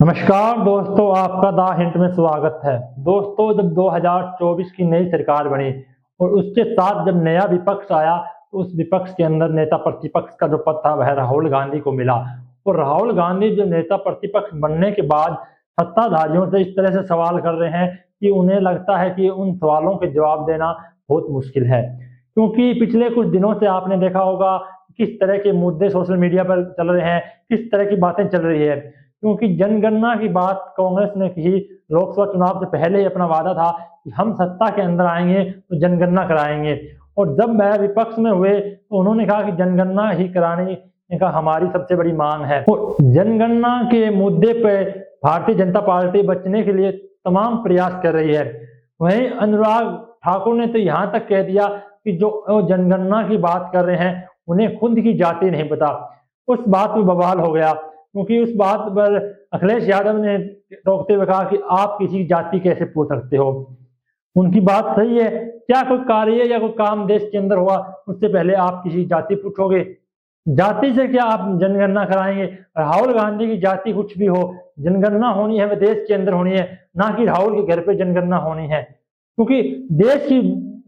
नमस्कार दोस्तों, आपका द हिंट में स्वागत है। दोस्तों, जब 2024 की नई सरकार बनी और उसके साथ जब नया विपक्ष आया तो उस विपक्ष के अंदर नेता प्रतिपक्ष का जो पद था वह राहुल गांधी को मिला। और राहुल गांधी जो नेता प्रतिपक्ष बनने के बाद सत्ताधारियों से इस तरह से सवाल कर रहे हैं कि उन्हें लगता है कि उन सवालों के जवाब देना बहुत मुश्किल है, क्योंकि पिछले कुछ दिनों से आपने देखा होगा किस तरह के मुद्दे सोशल मीडिया पर चल रहे हैं, किस तरह की बातें चल रही है। क्योंकि जनगणना की बात कांग्रेस ने की, लोकसभा चुनाव से पहले ही अपना वादा था कि हम सत्ता के अंदर आएंगे तो जनगणना कराएंगे। और जब वह विपक्ष में हुए तो उन्होंने कहा कि जनगणना ही कराने का हमारी सबसे बड़ी मांग है। तो जनगणना के मुद्दे पे भारतीय जनता पार्टी बचने के लिए तमाम प्रयास कर रही है। वहीं अनुराग ठाकुर ने तो यहाँ तक कह दिया कि जो जनगणना की बात कर रहे हैं उन्हें खुद की जाति नहीं पता। उस बात में बवाल हो गया, क्योंकि उस बात पर अखिलेश यादव ने रोकते हुए कहा कि आप किसी की जाति कैसे पूछ सकते हो। उनकी बात सही है, क्या कोई कार्य या कोई काम देश के अंदर हुआ उससे पहले आप किसी जाति पूछोगे? जाति से क्या आप जनगणना कराएंगे? राहुल गांधी की जाति कुछ भी हो, जनगणना होनी है वह देश के अंदर होनी है, ना कि राहुल के घर पे जनगणना होनी है। क्योंकि देश की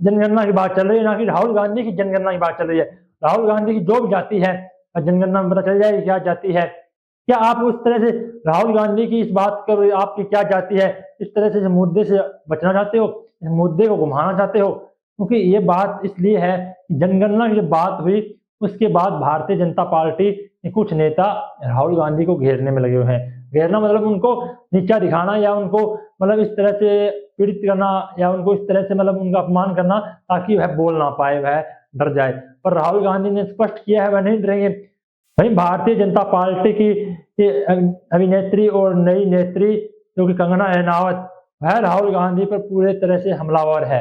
जनगणना की बात चल रही है, ना कि राहुल गांधी की जनगणना की बात चल रही है। राहुल गांधी की जो भी जाति है जनगणना में पता चल जाएगी क्या जाति है। क्या आप उस तरह से राहुल गांधी की इस बात कर आपकी क्या जाति है, इस तरह से मुद्दे से बचना चाहते हो, इस मुद्दे को घुमाना चाहते हो? क्योंकि ये बात इसलिए है कि जनगणना की जब बात हुई उसके बाद भारतीय जनता पार्टी के कुछ नेता राहुल गांधी को घेरने में लगे हुए हैं। घेरना मतलब उनको नीचा दिखाना या उनको मतलब इस तरह से पीड़ित करना या उनको इस तरह से मतलब उनका अपमान करना ताकि वह बोल ना पाए, वह डर जाए। पर राहुल गांधी ने स्पष्ट किया है वह नहीं डरेंगे। वहीं भारतीय जनता पार्टी की अभिनेत्री और नई नेत्री जो कि कंगना रनौत, वह राहुल गांधी पर पूरे तरह से हमलावर है।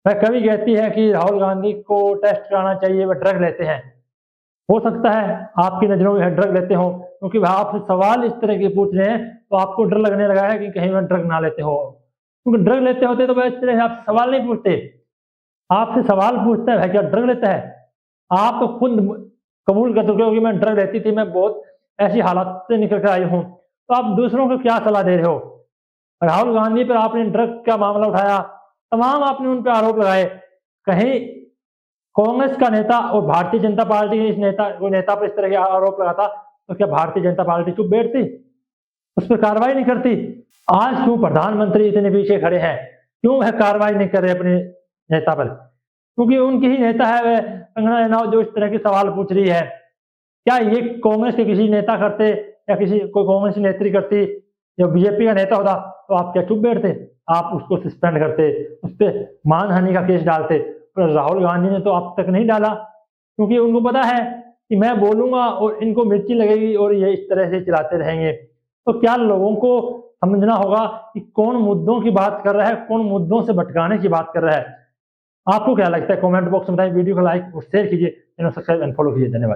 वह कभी कहती है कि राहुल गांधी को टेस्ट कराना चाहिए, वह ड्रग लेते हैं। हो सकता है आपकी नजरों में ड्रग लेते हो, क्योंकि वह आपसे सवाल इस तरह के पूछ रहे हैं तो आपको डर लगने लगा है कि कहीं वह ड्रग ना लेते हो। क्योंकि ड्रग लेते होते तो वह इस तरह से आपसे सवाल नहीं पूछते। आपसे सवाल पूछता है वह क्या ड्रग लेता है? आप तो खुद कबूल कर चुके हो कि मैं ड्रग लेती थी, मैं बहुत ऐसी हालात से निकल कर आई हूँ, तो आप दूसरों को क्या सलाह दे रहे हो? राहुल गांधी पर आपने ड्रग का मामला उठाया, तमाम आपने उन पर आरोप लगाए। कहीं कांग्रेस का नेता और भारतीय जनता पार्टी के इस नेता पर इस तरह के आरोप लगाता तो क्या भारतीय जनता पार्टी चुप बैठती, उस पर कार्रवाई नहीं करती? आज क्यों प्रधानमंत्री इतने पीछे खड़े हैं, क्यों वह कार्रवाई नहीं कर रहे अपने नेता पर? क्योंकि उनकी ही नेता है वह कंगना रनौत जो इस तरह के सवाल पूछ रही है। क्या ये कांग्रेस के किसी नेता करते या किसी कोई कांग्रेस की नेत्री करती या बीजेपी का नेता होता तो आप क्या चुप बैठते? आप उसको सस्पेंड करते, उस पर मानहानि का केस डालते। पर राहुल गांधी ने तो अब तक नहीं डाला, क्योंकि उनको पता है कि मैं बोलूंगा और इनको मिर्ची लगेगी और ये इस तरह से चलाते रहेंगे। तो क्या लोगों को समझना होगा कि कौन मुद्दों की बात कर रहा है, कौन मुद्दों से भटकाने की बात कर रहा है। आपको क्या लगता है? कमेंट बॉक्स में बताइए। वीडियो को लाइक और शेयर कीजिए, चैनल सब्सक्राइब एंड फॉलो कीजिए। धन्यवाद।